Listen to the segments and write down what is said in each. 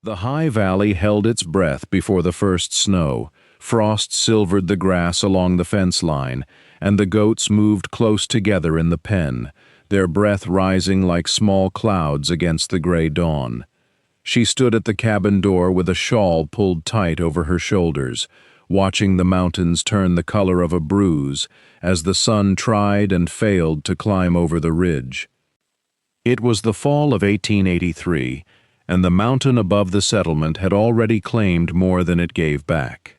The high valley held its breath before the first snow. Frost silvered the grass along the fence line, and the goats moved close together in the pen, their breath rising like small clouds against the gray dawn. She stood at the cabin door with a shawl pulled tight over her shoulders, watching the mountains turn the color of a bruise as the sun tried and failed to climb over the ridge. It was the fall of 1883, and the mountain above the settlement had already claimed more than it gave back.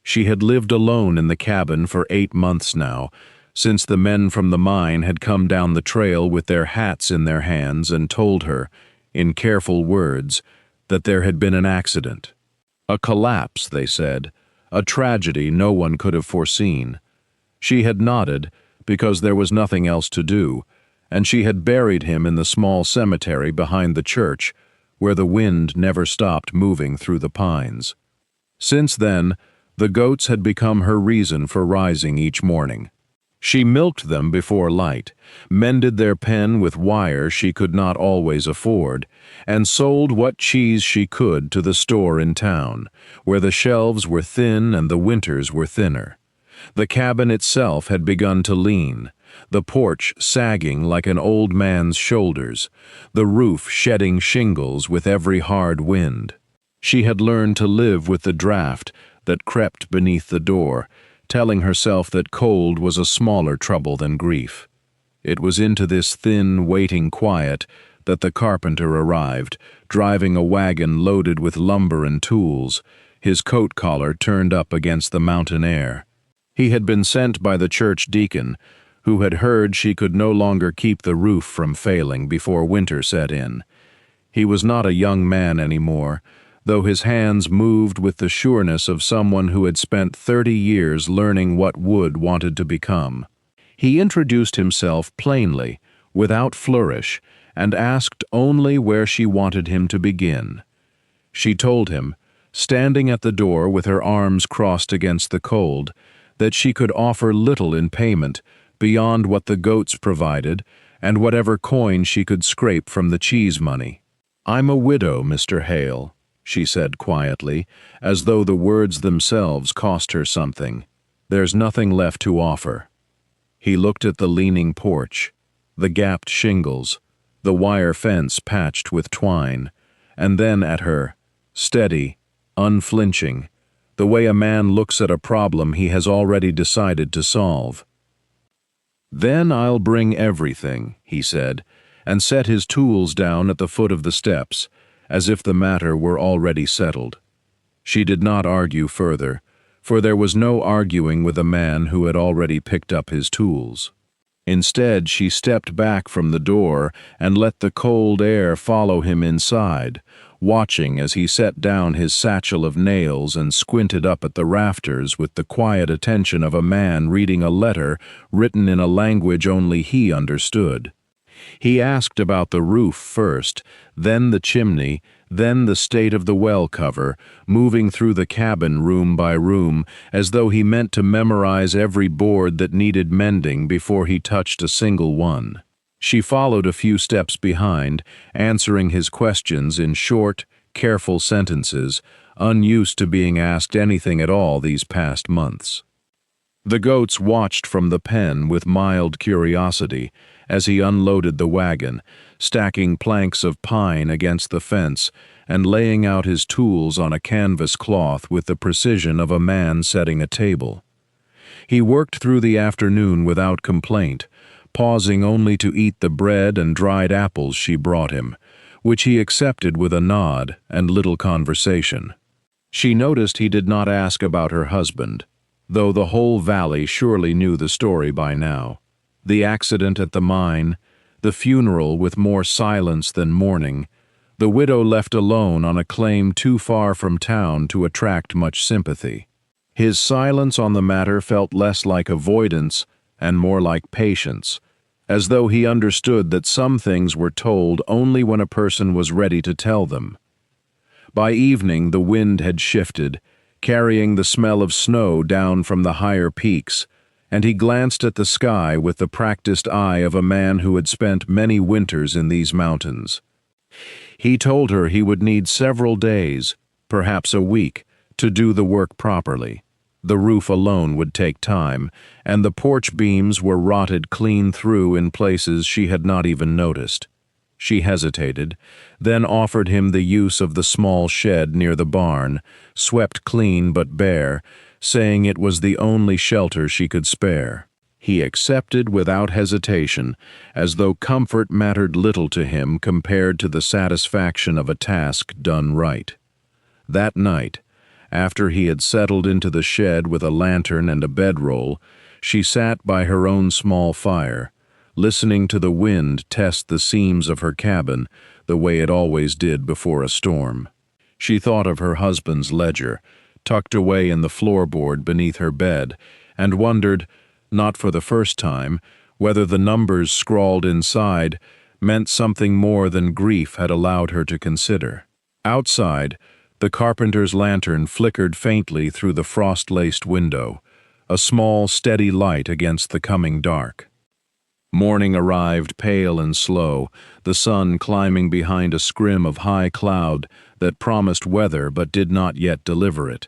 She had lived alone in the cabin for 8 months now, since the men from the mine had come down the trail with their hats in their hands and told her, in careful words, that there had been an accident. A collapse, they said, a tragedy no one could have foreseen. She had nodded, because there was nothing else to do, and she had buried him in the small cemetery behind the church, where the wind never stopped moving through the pines. Since then, the goats had become her reason for rising each morning. She milked them before light, mended their pen with wire she could not always afford, and sold what cheese she could to the store in town, where the shelves were thin and the winters were thinner. The cabin itself had begun to lean, the porch sagging like an old man's shoulders, the roof shedding shingles with every hard wind. She had learned to live with the draft that crept beneath the door, telling herself that cold was a smaller trouble than grief. It was into this thin, waiting quiet that the carpenter arrived, driving a wagon loaded with lumber and tools, his coat collar turned up against the mountain air. He had been sent by the church deacon, who had heard she could no longer keep the roof from failing before winter set in. He was not a young man anymore, though his hands moved with the sureness of someone who had spent 30 years learning what wood wanted to become. He introduced himself plainly, without flourish, and asked only where she wanted him to begin. She told him, standing at the door with her arms crossed against the cold, that she could offer little in payment beyond what the goats provided and whatever coin she could scrape from the cheese money. "I'm a widow, Mr. Hale," she said quietly, as though the words themselves cost her something. "There's nothing left to offer." He looked at the leaning porch, the gapped shingles, the wire fence patched with twine, and then at her, steady, unflinching, the way a man looks at a problem he has already decided to solve. "Then I'll bring everything," he said, and set his tools down at the foot of the steps, as if the matter were already settled. She did not argue further, for there was no arguing with a man who had already picked up his tools. Instead, she stepped back from the door and let the cold air follow him inside, watching as he set down his satchel of nails and squinted up at the rafters with the quiet attention of a man reading a letter written in a language only he understood. He asked about the roof first, then the chimney, then the state of the well cover, moving through the cabin room by room, as though he meant to memorize every board that needed mending before he touched a single one. She followed a few steps behind, answering his questions in short, careful sentences, unused to being asked anything at all these past months. The goats watched from the pen with mild curiosity as he unloaded the wagon, stacking planks of pine against the fence and laying out his tools on a canvas cloth with the precision of a man setting a table. He worked through the afternoon without complaint, pausing only to eat the bread and dried apples she brought him, which he accepted with a nod and little conversation. She noticed he did not ask about her husband, though the whole valley surely knew the story by now. The accident at the mine, the funeral with more silence than mourning, the widow left alone on a claim too far from town to attract much sympathy. His silence on the matter felt less like avoidance and more like patience, as though he understood that some things were told only when a person was ready to tell them. By evening the wind had shifted, carrying the smell of snow down from the higher peaks, and he glanced at the sky with the practiced eye of a man who had spent many winters in these mountains. He told her he would need several days, perhaps a week, to do the work properly. The roof alone would take time, and the porch beams were rotted clean through in places she had not even noticed. She hesitated, then offered him the use of the small shed near the barn, swept clean but bare, saying it was the only shelter she could spare. He accepted without hesitation, as though comfort mattered little to him compared to the satisfaction of a task done right. That night, after he had settled into the shed with a lantern and a bedroll, she sat by her own small fire, listening to the wind test the seams of her cabin the way it always did before a storm. She thought of her husband's ledger, tucked away in the floorboard beneath her bed, and wondered, not for the first time, whether the numbers scrawled inside meant something more than grief had allowed her to consider. Outside, the carpenter's lantern flickered faintly through the frost-laced window, a small, steady light against the coming dark. Morning arrived pale and slow, the sun climbing behind a scrim of high cloud that promised weather but did not yet deliver it.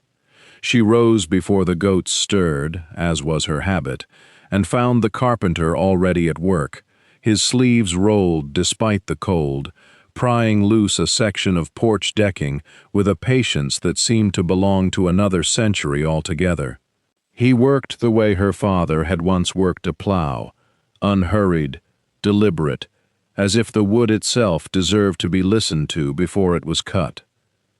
She rose before the goats stirred, as was her habit, and found the carpenter already at work, his sleeves rolled despite the cold, prying loose a section of porch decking with a patience that seemed to belong to another century altogether. He worked the way her father had once worked a plow, unhurried, deliberate, as if the wood itself deserved to be listened to before it was cut.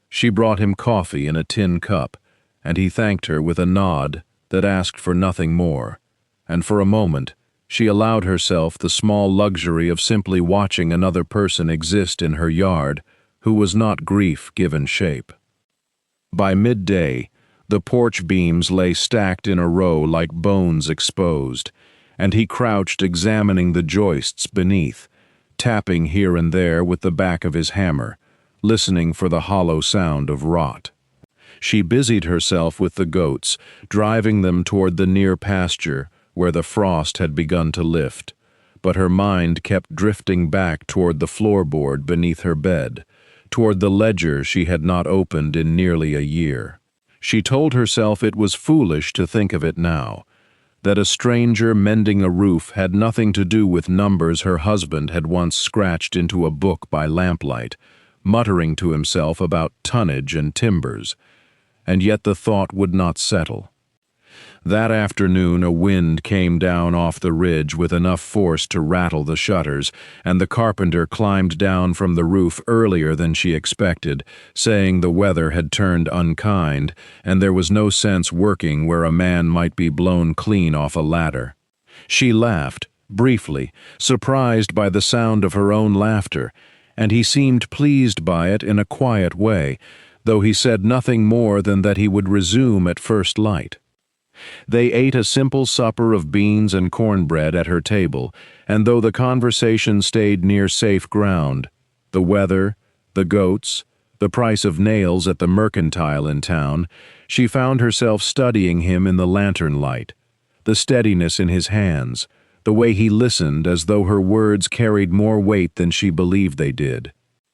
She brought him coffee in a tin cup, and he thanked her with a nod that asked for nothing more, and for a moment she allowed herself the small luxury of simply watching another person exist in her yard who was not grief given shape. By midday, the porch beams lay stacked in a row like bones exposed, and he crouched examining the joists beneath, tapping here and there with the back of his hammer, listening for the hollow sound of rot. She busied herself with the goats, driving them toward the near pasture where the frost had begun to lift, but her mind kept drifting back toward the floorboard beneath her bed, toward the ledger she had not opened in nearly a year. She told herself it was foolish to think of it now, that a stranger mending a roof had nothing to do with numbers her husband had once scratched into a book by lamplight, muttering to himself about tonnage and timbers, and yet the thought would not settle. That afternoon a wind came down off the ridge with enough force to rattle the shutters, and the carpenter climbed down from the roof earlier than she expected, saying the weather had turned unkind, and there was no sense working where a man might be blown clean off a ladder. She laughed, briefly, surprised by the sound of her own laughter, and he seemed pleased by it in a quiet way, though he said nothing more than that he would resume at first light. They ate a simple supper of beans and cornbread at her table, and though the conversation stayed near safe ground, the weather, the goats, the price of nails at the mercantile in town, she found herself studying him in the lantern light, the steadiness in his hands, the way he listened as though her words carried more weight than she believed they did.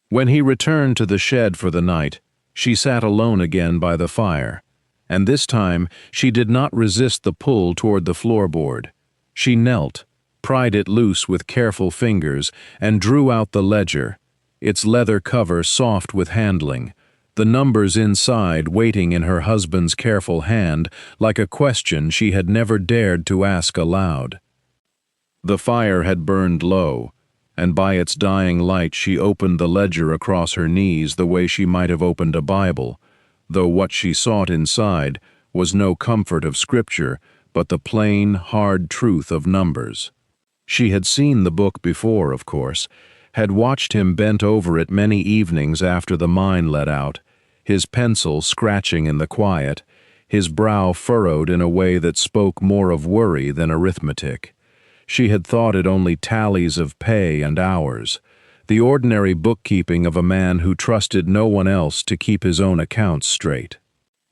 When he returned to the shed for the night, she sat alone again by the fire, and this time she did not resist the pull toward the floorboard. She knelt, pried it loose with careful fingers, and drew out the ledger, its leather cover soft with handling, the numbers inside waiting in her husband's careful hand like a question she had never dared to ask aloud. The fire had burned low, and by its dying light she opened the ledger across her knees the way she might have opened a Bible, though what she sought inside was no comfort of Scripture, but the plain, hard truth of numbers. She had seen the book before, of course, had watched him bent over it many evenings after the mine let out, his pencil scratching in the quiet, his brow furrowed in a way that spoke more of worry than arithmetic. She had thought it only tallies of pay and hours, the ordinary bookkeeping of a man who trusted no one else to keep his own accounts straight.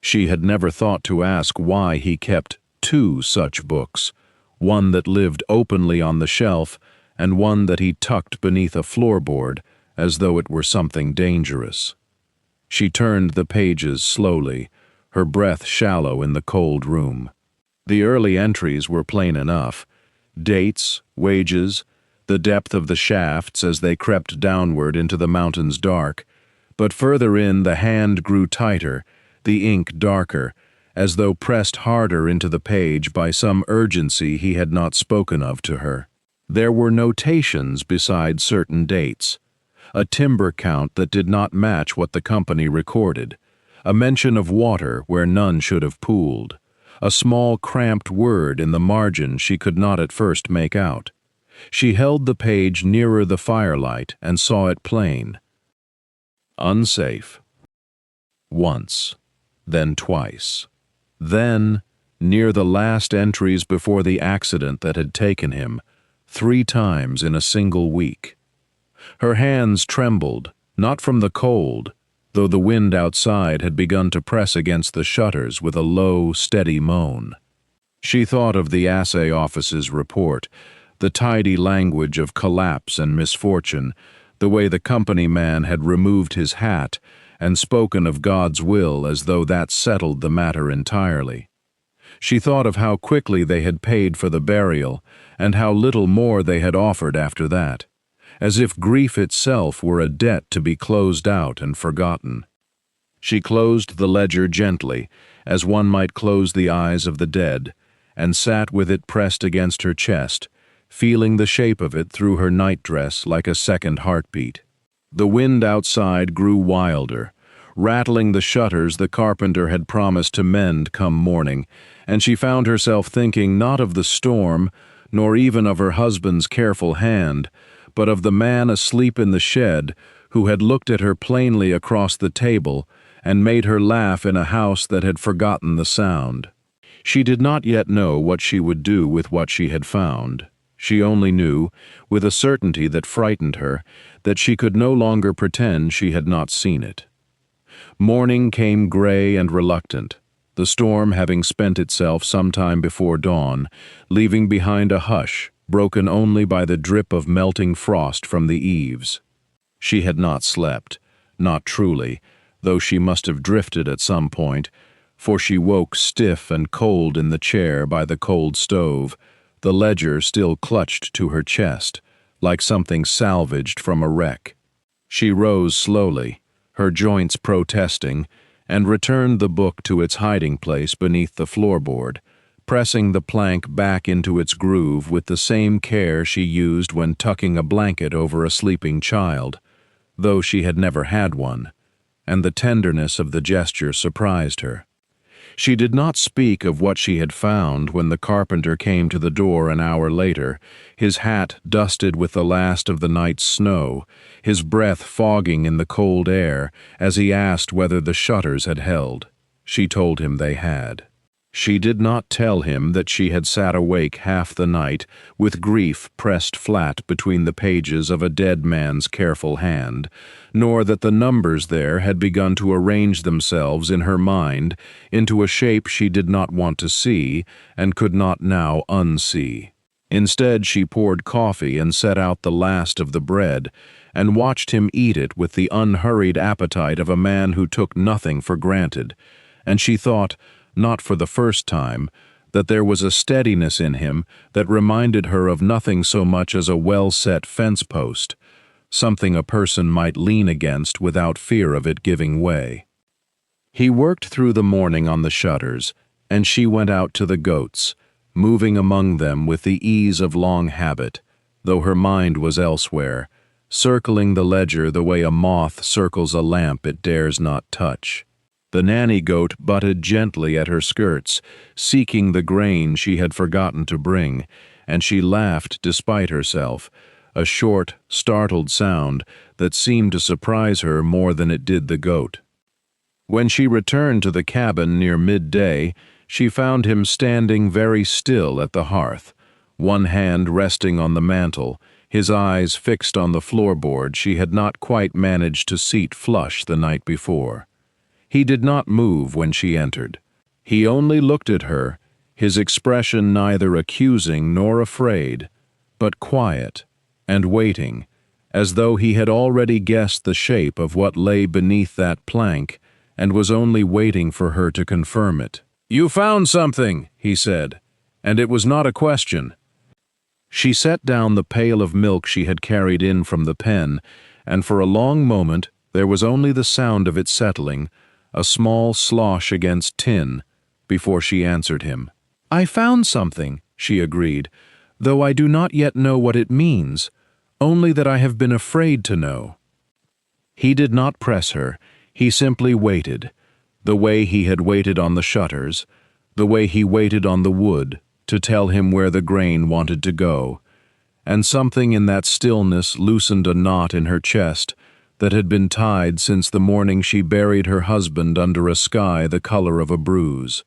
She had never thought to ask why he kept two such books, one that lived openly on the shelf and one that he tucked beneath a floorboard, as though it were something dangerous. She turned the pages slowly, her breath shallow in the cold room. The early entries were plain enough: dates, wages, the depth of the shafts as they crept downward into the mountain's dark. But further in, the hand grew tighter, the ink darker, as though pressed harder into the page by some urgency he had not spoken of to her. There were notations beside certain dates: a timber count that did not match what the company recorded, a mention of water where none should have pooled, a small cramped word in the margin she could not at first make out. She held the page nearer the firelight and saw it plain. Unsafe. Once, then twice. Then, near the last entries before the accident that had taken him, 3 times in a single week. Her hands trembled, not from the cold, though the wind outside had begun to press against the shutters with a low, steady moan. She thought of the assay office's report, the tidy language of collapse and misfortune, the way the company man had removed his hat and spoken of God's will as though that settled the matter entirely. She thought of how quickly they had paid for the burial and how little more they had offered after that, as if grief itself were a debt to be closed out and forgotten. She closed the ledger gently, as one might close the eyes of the dead, and sat with it pressed against her chest, feeling the shape of it through her nightdress like a second heartbeat. The wind outside grew wilder, rattling the shutters the carpenter had promised to mend come morning, and she found herself thinking not of the storm, nor even of her husband's careful hand, but of the man asleep in the shed who had looked at her plainly across the table and made her laugh in a house that had forgotten the sound. She did not yet know what she would do with what she had found. She only knew, with a certainty that frightened her, that she could no longer pretend she had not seen it. Morning came gray and reluctant, the storm having spent itself some time before dawn, leaving behind a hush, broken only by the drip of melting frost from the eaves. She had not slept, not truly, though she must have drifted at some point, for she woke stiff and cold in the chair by the cold stove, the ledger still clutched to her chest, like something salvaged from a wreck. She rose slowly, her joints protesting, and returned the book to its hiding place beneath the floorboard, pressing the plank back into its groove with the same care she used when tucking a blanket over a sleeping child, though she had never had one, and the tenderness of the gesture surprised her. She did not speak of what she had found when the carpenter came to the door an hour later, his hat dusted with the last of the night's snow, his breath fogging in the cold air, as he asked whether the shutters had held. She told him they had. She did not tell him that she had sat awake half the night, with grief pressed flat between the pages of a dead man's careful hand, nor that the numbers there had begun to arrange themselves in her mind into a shape she did not want to see and could not now unsee. Instead, she poured coffee and set out the last of the bread, and watched him eat it with the unhurried appetite of a man who took nothing for granted, and she thought, not for the first time, that there was a steadiness in him that reminded her of nothing so much as a well-set fence post, something a person might lean against without fear of it giving way. He worked through the morning on the shutters, and she went out to the goats, moving among them with the ease of long habit, though her mind was elsewhere, circling the ledger the way a moth circles a lamp it dares not touch. The nanny goat butted gently at her skirts, seeking the grain she had forgotten to bring, and she laughed despite herself, a short, startled sound that seemed to surprise her more than it did the goat. When she returned to the cabin near midday, she found him standing very still at the hearth, one hand resting on the mantel, his eyes fixed on the floorboard she had not quite managed to seat flush the night before. He did not move when she entered. He only looked at her, his expression neither accusing nor afraid, but quiet and waiting, as though he had already guessed the shape of what lay beneath that plank and was only waiting for her to confirm it. "You found something," he said, and it was not a question. She set down the pail of milk she had carried in from the pen, and for a long moment there was only the sound of it settling, a small slosh against tin, before she answered him. "I found something," she agreed, "though I do not yet know what it means, only that I have been afraid to know." He did not press her, he simply waited, the way he had waited on the shutters, the way he waited on the wood, to tell him where the grain wanted to go, and something in that stillness loosened a knot in her chest that had been tied since the morning she buried her husband under a sky the color of a bruise.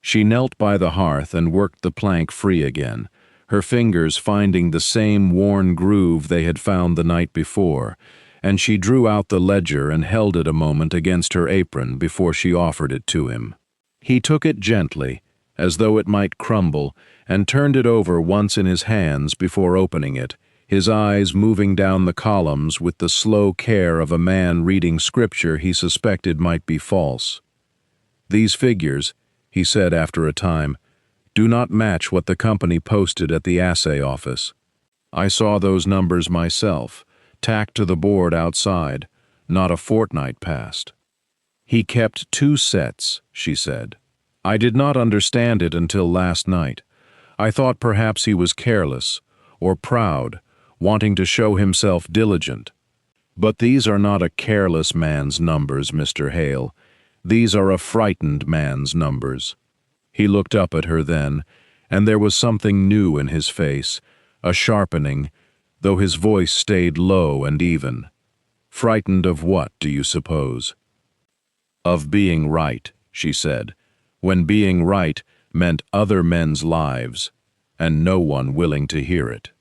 She knelt by the hearth and worked the plank free again, her fingers finding the same worn groove they had found the night before, and she drew out the ledger and held it a moment against her apron before she offered it to him. He took it gently, as though it might crumble, and turned it over once in his hands before opening it, his eyes moving down the columns with the slow care of a man reading scripture he suspected might be false. "These figures," he said after a time, "do not match what the company posted at the assay office. I saw those numbers myself, tacked to the board outside, not a fortnight past." "He kept 2 sets," she said. "I did not understand it until last night. I thought perhaps he was careless, or proud, wanting to show himself diligent. But these are not a careless man's numbers, Mr. Hale. These are a frightened man's numbers." He looked up at her then, and there was something new in his face, a sharpening, though his voice stayed low and even. "Frightened of what, do you suppose?" "Of being right," she said, "when being right meant other men's lives, and no one willing to hear it."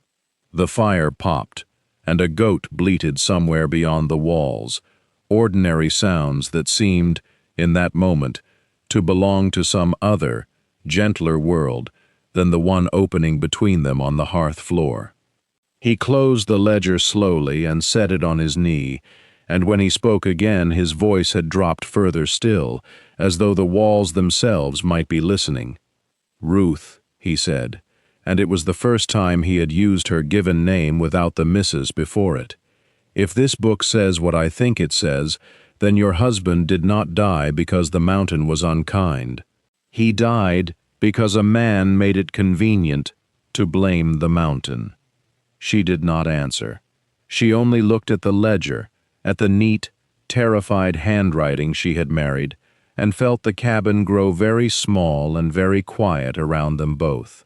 The fire popped, and a goat bleated somewhere beyond the walls, ordinary sounds that seemed, in that moment, to belong to some other, gentler world than the one opening between them on the hearth floor. He closed the ledger slowly and set it on his knee, and when he spoke again his voice had dropped further still, as though the walls themselves might be listening. "Ruth," he said, and it was the first time he had used her given name without the Mrs. before it. "If this book says what I think it says, then your husband did not die because the mountain was unkind. He died because a man made it convenient to blame the mountain." She did not answer. She only looked at the ledger, at the neat, terrified handwriting she had married, and felt the cabin grow very small and very quiet around them both.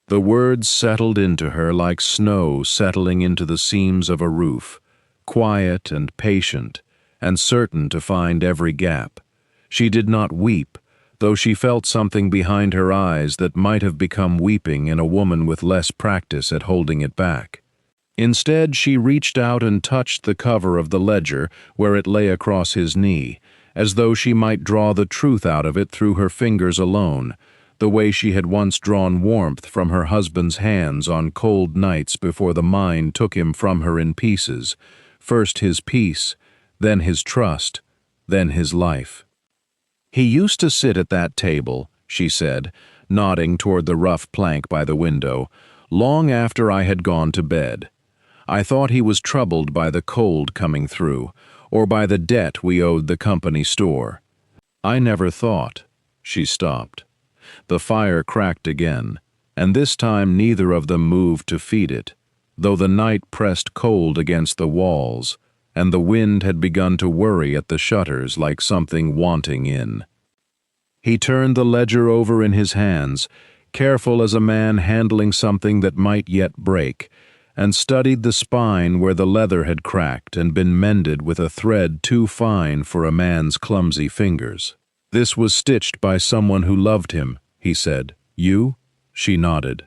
The words settled into her like snow settling into the seams of a roof, quiet and patient, and certain to find every gap. She did not weep, though she felt something behind her eyes that might have become weeping in a woman with less practice at holding it back. Instead, she reached out and touched the cover of the ledger where it lay across his knee, as though she might draw the truth out of it through her fingers alone, the way she had once drawn warmth from her husband's hands on cold nights before the mine took him from her in pieces, first his peace, then his trust, then his life. "He used to sit at that table," she said, nodding toward the rough plank by the window, "long after I had gone to bed. I thought he was troubled by the cold coming through, or by the debt we owed the company store. I never thought—" She stopped. The fire cracked again, and this time neither of them moved to feed it, though the night pressed cold against the walls, and the wind had begun to worry at the shutters like something wanting in. He turned the ledger over in his hands, careful as a man handling something that might yet break, and studied the spine where the leather had cracked and been mended with a thread too fine for a man's clumsy fingers. "This was stitched by someone who loved him," he said. "You?" She nodded.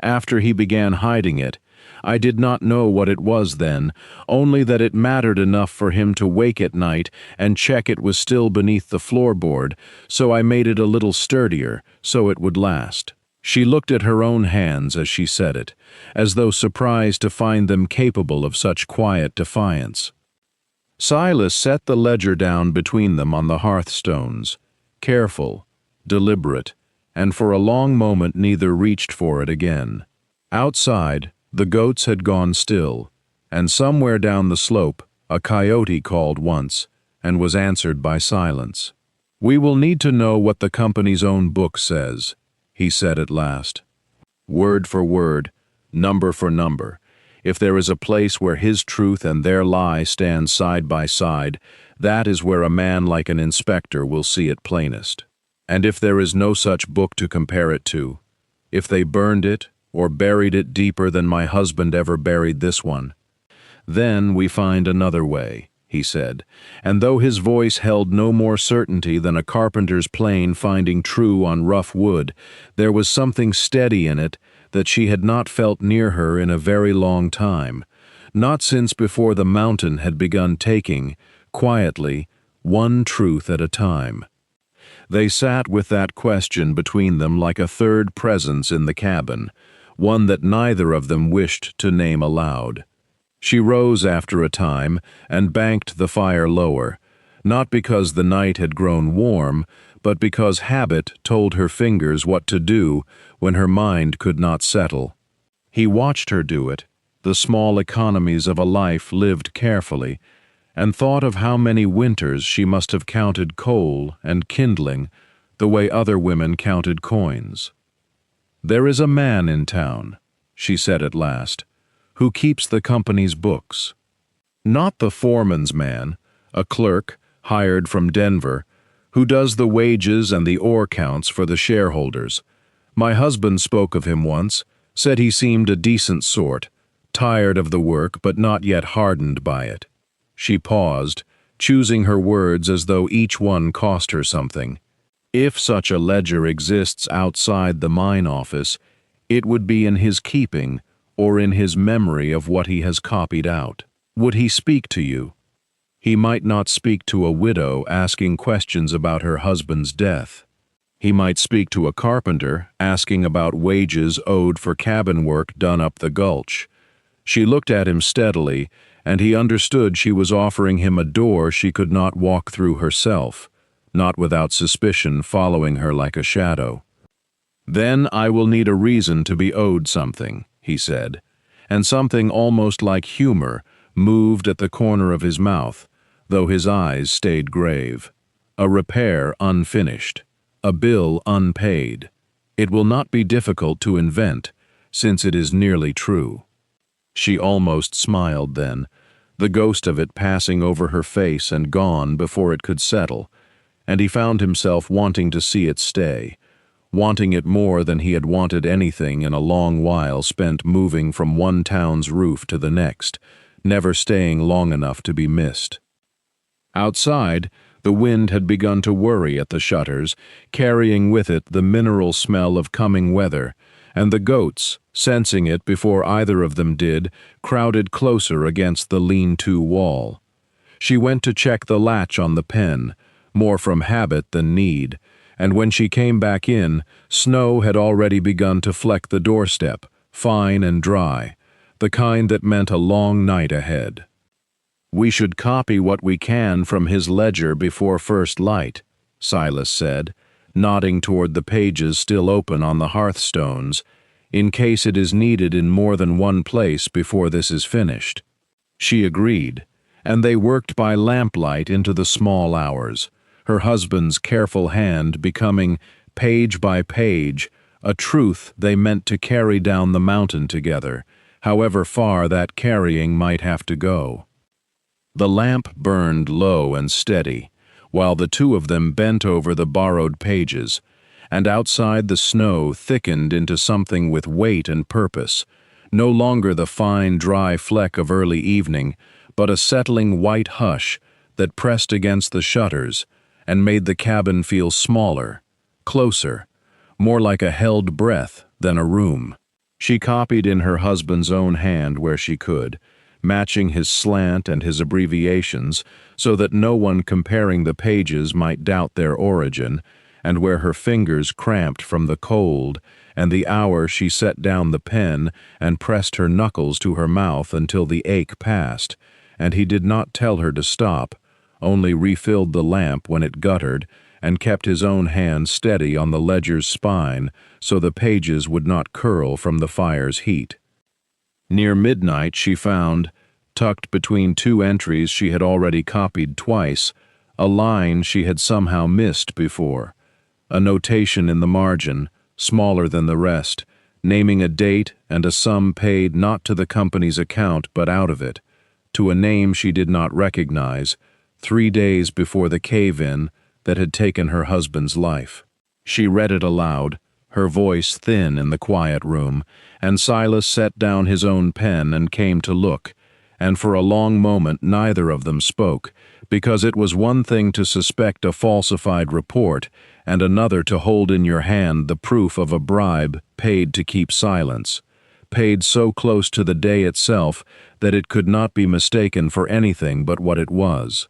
"After he began hiding it, I did not know what it was then, only that it mattered enough for him to wake at night and check it was still beneath the floorboard, so I made it a little sturdier, so it would last. She looked at her own hands as she said it, as though surprised to find them capable of such quiet defiance. Silas set the ledger down between them on the hearthstones, careful, deliberate, and for a long moment neither reached for it again. Outside, the goats had gone still, and somewhere down the slope, a coyote called once, and was answered by silence. "We will need to know what the company's own book says," he said at last. "Word for word, number for number. If there is a place where his truth and their lie stand side by side, that is where a man like an inspector will see it plainest. And if there is no such book to compare it to, if they burned it or buried it deeper than my husband ever buried this one, then we find another way," he said, and though his voice held no more certainty than a carpenter's plane finding true on rough wood, there was something steady in it that she had not felt near her in a very long time, not since before the mountain had begun taking, quietly, one truth at a time. They sat with that question between them like a third presence in the cabin, one that neither of them wished to name aloud. She rose after a time and banked the fire lower, not because the night had grown warm, but because habit told her fingers what to do when her mind could not settle. He watched her do it, the small economies of a life lived carefully, and thought of how many winters she must have counted coal and kindling the way other women counted coins. "There is a man in town," she said at last, "who keeps the company's books. Not the foreman's man, a clerk hired from Denver, who does the wages and the ore counts for the shareholders. My husband spoke of him once, said he seemed a decent sort, tired of the work but not yet hardened by it." She paused, choosing her words as though each one cost her something. If such a ledger exists outside the mine office, it would be in his keeping or in his memory of what he has copied out. Would he speak to you? He might not speak to a widow asking questions about her husband's death. He might speak to a carpenter asking about wages owed for cabin work done up the gulch. She looked at him steadily, and he understood she was offering him a door she could not walk through herself, not without suspicion following her like a shadow. "Then I will need a reason to be owed something," he said, and something almost like humor moved at the corner of his mouth, though his eyes stayed grave. "A repair unfinished, a bill unpaid. It will not be difficult to invent, since it is nearly true." She almost smiled then, the ghost of it passing over her face and gone before it could settle, and he found himself wanting to see it stay, wanting it more than he had wanted anything in a long while spent moving from one town's roof to the next, never staying long enough to be missed. Outside, the wind had begun to worry at the shutters, carrying with it the mineral smell of coming weather, and the goats, sensing it before either of them did, crowded closer against the lean-to wall. She went to check the latch on the pen, more from habit than need, and when she came back in, snow had already begun to fleck the doorstep, fine and dry, the kind that meant a long night ahead. "We should copy what we can from his ledger before first light," Silas said, nodding toward the pages still open on the hearthstones, "in case it is needed in more than one place before this is finished." She agreed, and they worked by lamplight into the small hours, her husband's careful hand becoming, page by page, a truth they meant to carry down the mountain together, however far that carrying might have to go. The lamp burned low and steady, while the two of them bent over the borrowed pages, and outside the snow thickened into something with weight and purpose, no longer the fine, dry fleck of early evening, but a settling white hush that pressed against the shutters and made the cabin feel smaller, closer, more like a held breath than a room. She copied in her husband's own hand where she could, matching his slant and his abbreviations so that no one comparing the pages might doubt their origin, and where her fingers cramped from the cold, and the hour she set down the pen and pressed her knuckles to her mouth until the ache passed, and he did not tell her to stop, only refilled the lamp when it guttered, and kept his own hand steady on the ledger's spine so the pages would not curl from the fire's heat. Near midnight she found, tucked between two entries she had already copied twice, a line she had somehow missed before, a notation in the margin, smaller than the rest, naming a date and a sum paid not to the company's account but out of it, to a name she did not recognize, 3 days before the cave-in that had taken her husband's life. She read it aloud, her voice thin in the quiet room, and Silas set down his own pen and came to look, and for a long moment neither of them spoke, because it was one thing to suspect a falsified report, and another to hold in your hand the proof of a bribe paid to keep silence, paid so close to the day itself that it could not be mistaken for anything but what it was.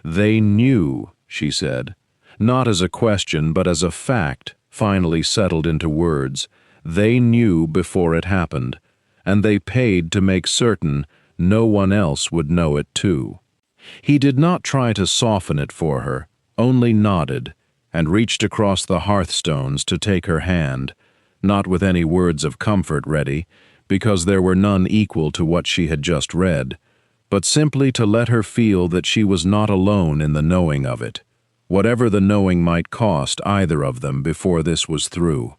"They knew," she said, not as a question but as a fact finally settled into words. They knew before it happened, and they paid to make certain no one else would know it too. He did not try to soften it for her, only nodded, and reached across the hearthstones to take her hand, not with any words of comfort ready, because there were none equal to what she had just read, but simply to let her feel that she was not alone in the knowing of it, whatever the knowing might cost either of them before this was through.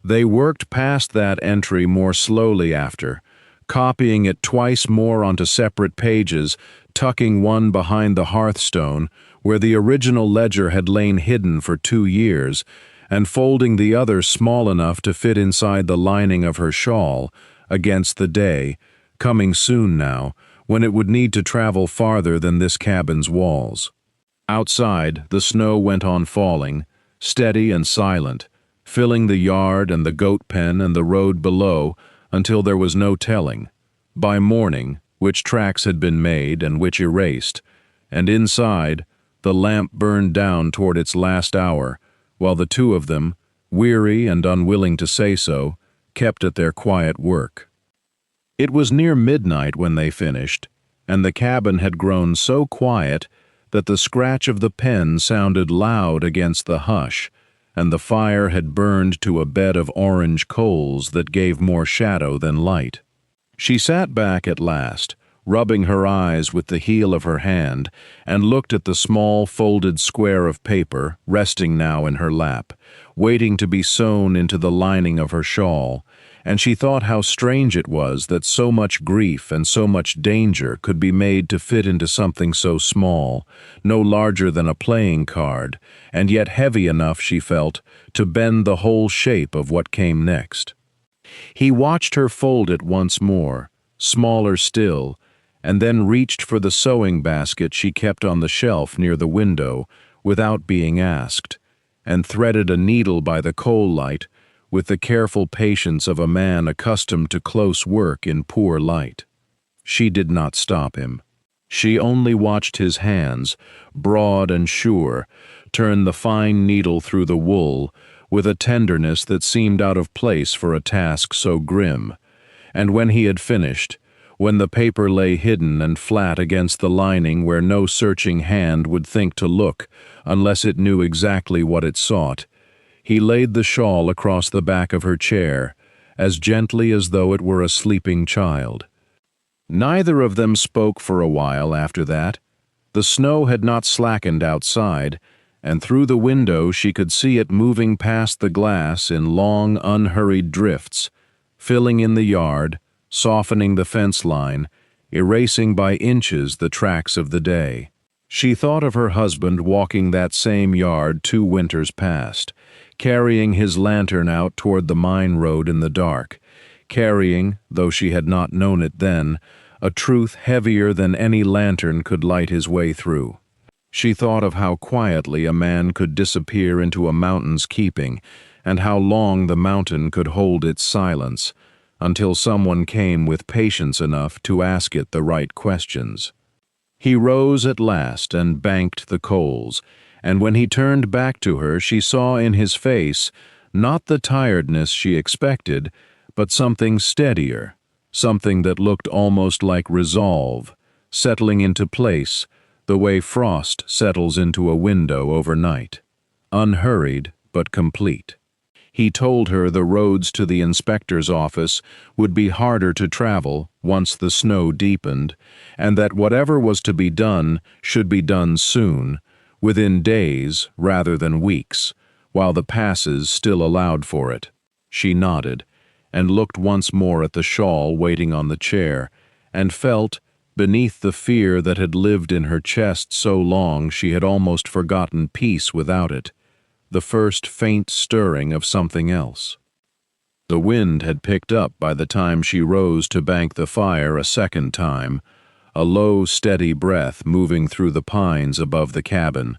They worked past that entry more slowly after, copying it twice more onto separate pages, tucking one behind the hearthstone, where the original ledger had lain hidden for 2 years, and folding the other small enough to fit inside the lining of her shawl, against the day, coming soon now, when it would need to travel farther than this cabin's walls. Outside, the snow went on falling, steady and silent, filling the yard and the goat pen and the road below until there was no telling, by morning, which tracks had been made and which erased, and inside, the lamp burned down toward its last hour, while the two of them, weary and unwilling to say so, kept at their quiet work. It was near midnight when they finished, and the cabin had grown so quiet that the scratch of the pen sounded loud against the hush, and the fire had burned to a bed of orange coals that gave more shadow than light. She sat back at last, rubbing her eyes with the heel of her hand, and looked at the small folded square of paper resting now in her lap, waiting to be sewn into the lining of her shawl, and she thought how strange it was that so much grief and so much danger could be made to fit into something so small, no larger than a playing card, and yet heavy enough, she felt, to bend the whole shape of what came next. He watched her fold it once more, smaller still, and then reached for the sewing basket she kept on the shelf near the window without being asked, and threaded a needle by the coal light with the careful patience of a man accustomed to close work in poor light. She did not stop him. She only watched his hands, broad and sure, turn the fine needle through the wool with a tenderness that seemed out of place for a task so grim, and when he had finished, when the paper lay hidden and flat against the lining where no searching hand would think to look unless it knew exactly what it sought, he laid the shawl across the back of her chair, as gently as though it were a sleeping child. Neither of them spoke for a while after that. The snow had not slackened outside, and through the window she could see it moving past the glass in long, unhurried drifts, filling in the yard, softening the fence line, erasing by inches the tracks of the day. She thought of her husband walking that same yard 2 winters past, carrying his lantern out toward the mine road in the dark, carrying, though she had not known it then, a truth heavier than any lantern could light his way through. She thought of how quietly a man could disappear into a mountain's keeping, and how long the mountain could hold its silence, until someone came with patience enough to ask it the right questions. He rose at last and banked the coals, and when he turned back to her, she saw in his face not the tiredness she expected, but something steadier, something that looked almost like resolve, settling into place, the way frost settles into a window overnight, unhurried but complete. He told her the roads to the inspector's office would be harder to travel once the snow deepened, and that whatever was to be done should be done soon, within days rather than weeks, while the passes still allowed for it. She nodded, and looked once more at the shawl waiting on the chair, and felt, beneath the fear that had lived in her chest so long she had almost forgotten peace without it, the first faint stirring of something else. The wind had picked up by the time she rose to bank the fire a second time, a low, steady breath moving through the pines above the cabin,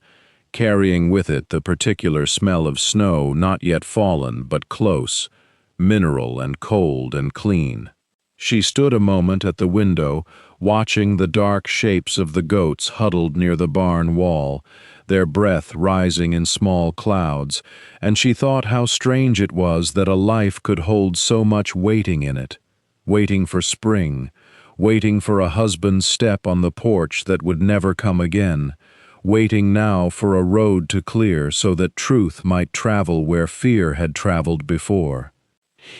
carrying with it the particular smell of snow not yet fallen but close, mineral and cold and clean. She stood a moment at the window, watching the dark shapes of the goats huddled near the barn wall, their breath rising in small clouds, and she thought how strange it was that a life could hold so much waiting in it, waiting for spring, waiting for a husband's step on the porch that would never come again, waiting now for a road to clear so that truth might travel where fear had traveled before.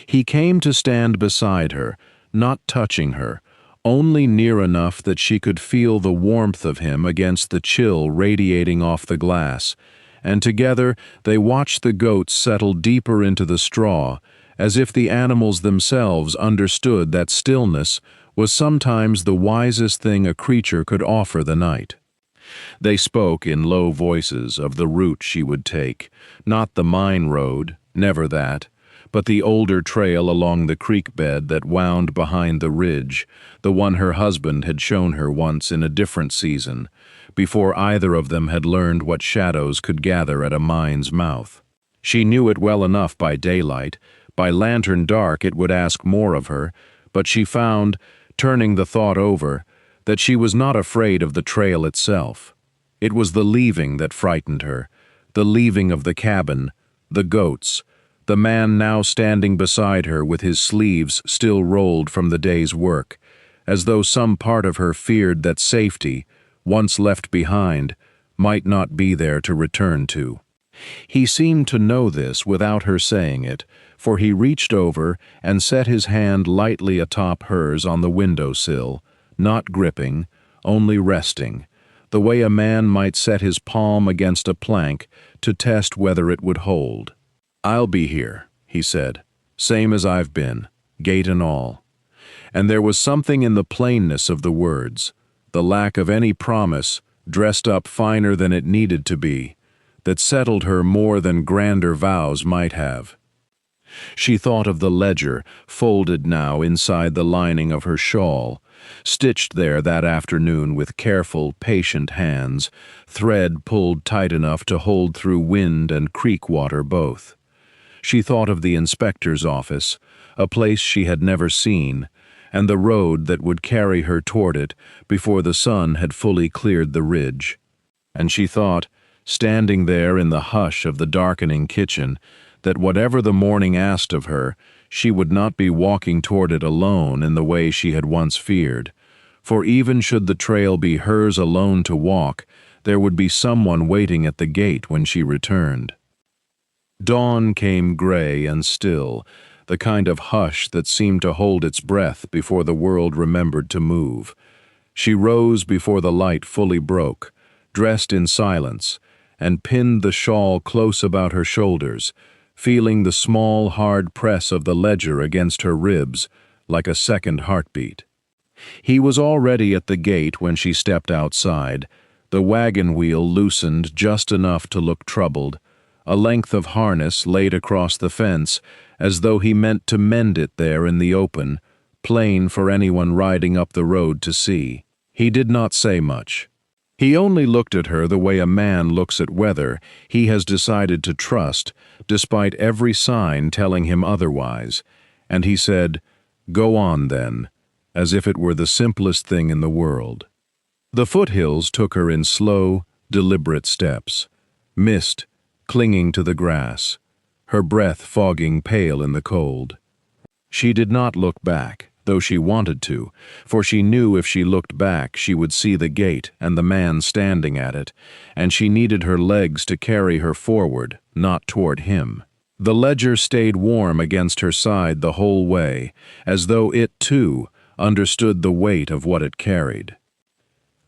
He came to stand beside her, not touching her, only near enough that she could feel the warmth of him against the chill radiating off the glass, and together they watched the goats settle deeper into the straw, as if the animals themselves understood that stillness was sometimes the wisest thing a creature could offer the night. They spoke in low voices of the route she would take, not the mine road, never that, but the older trail along the creek bed that wound behind the ridge, the one her husband had shown her once in a different season, before either of them had learned what shadows could gather at a mine's mouth. She knew it well enough by daylight. By lantern dark it would ask more of her, but she found, turning the thought over, that she was not afraid of the trail itself. It was the leaving that frightened her, the leaving of the cabin, the goats, the man now standing beside her with his sleeves still rolled from the day's work, as though some part of her feared that safety, once left behind, might not be there to return to. He seemed to know this without her saying it, for he reached over and set his hand lightly atop hers on the windowsill, not gripping, only resting, the way a man might set his palm against a plank to test whether it would hold. "I'll be here," he said, "same as I've been, gate and all." And there was something in the plainness of the words, the lack of any promise, dressed up finer than it needed to be, that settled her more than grander vows might have. She thought of the ledger, folded now inside the lining of her shawl, stitched there that afternoon with careful, patient hands, thread pulled tight enough to hold through wind and creek water both. She thought of the inspector's office, a place she had never seen, and the road that would carry her toward it before the sun had fully cleared the ridge. And she thought, standing there in the hush of the darkening kitchen, that whatever the morning asked of her, she would not be walking toward it alone in the way she had once feared, for even should the trail be hers alone to walk, there would be someone waiting at the gate when she returned. Dawn came gray and still, the kind of hush that seemed to hold its breath before the world remembered to move. She rose before the light fully broke, dressed in silence, and pinned the shawl close about her shoulders, feeling the small, hard press of the ledger against her ribs like a second heartbeat. He was already at the gate when she stepped outside, the wagon wheel loosened just enough to look troubled, a length of harness laid across the fence as though he meant to mend it there in the open, plain for anyone riding up the road to see. He did not say much. He only looked at her the way a man looks at weather he has decided to trust, despite every sign telling him otherwise, and he said, "Go on, then," as if it were the simplest thing in the world. The foothills took her in slow, deliberate steps. mist clinging to the grass, her breath fogging pale in the cold. She did not look back, though she wanted to, for she knew if she looked back she would see the gate and the man standing at it, and she needed her legs to carry her forward, not toward him. The ledger stayed warm against her side the whole way, as though it, too, understood the weight of what it carried.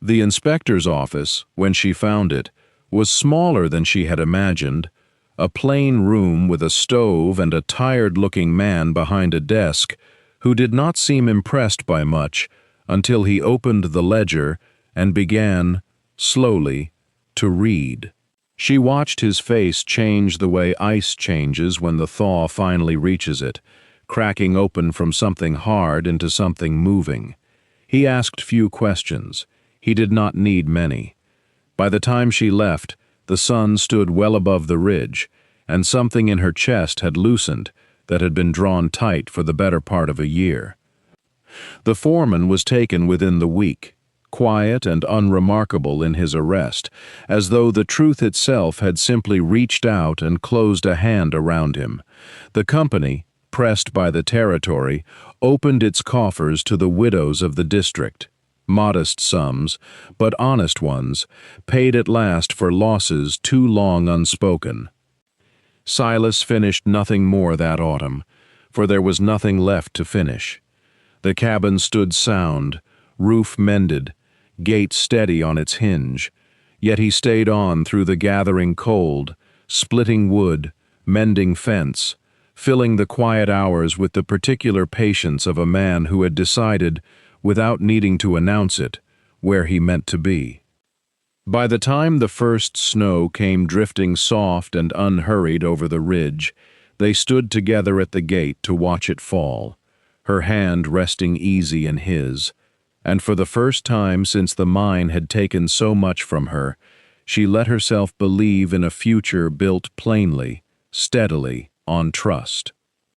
The inspector's office, when she found it, was smaller than she had imagined, a plain room with a stove and a tired-looking man behind a desk who did not seem impressed by much until he opened the ledger and began, slowly, to read. She watched his face change the way ice changes when the thaw finally reaches it, cracking open from something hard into something moving. He asked few questions. He did not need many. By the time she left, the sun stood well above the ridge, and something in her chest had loosened that had been drawn tight for the better part of a year. The foreman was taken within the week, quiet and unremarkable in his arrest, as though the truth itself had simply reached out and closed a hand around him. The company, pressed by the territory, opened its coffers to the widows of the district. Modest sums, but honest ones, paid at last for losses too long unspoken. Silas finished nothing more that autumn, for there was nothing left to finish. The cabin stood sound, roof mended, gate steady on its hinge, yet he stayed on through the gathering cold, splitting wood, mending fence, filling the quiet hours with the particular patience of a man who had decided, without needing to announce it, where he meant to be. By the time the first snow came drifting soft and unhurried over the ridge, they stood together at the gate to watch it fall, her hand resting easy in his, and for the first time since the mine had taken so much from her, she let herself believe in a future built plainly, steadily, on trust.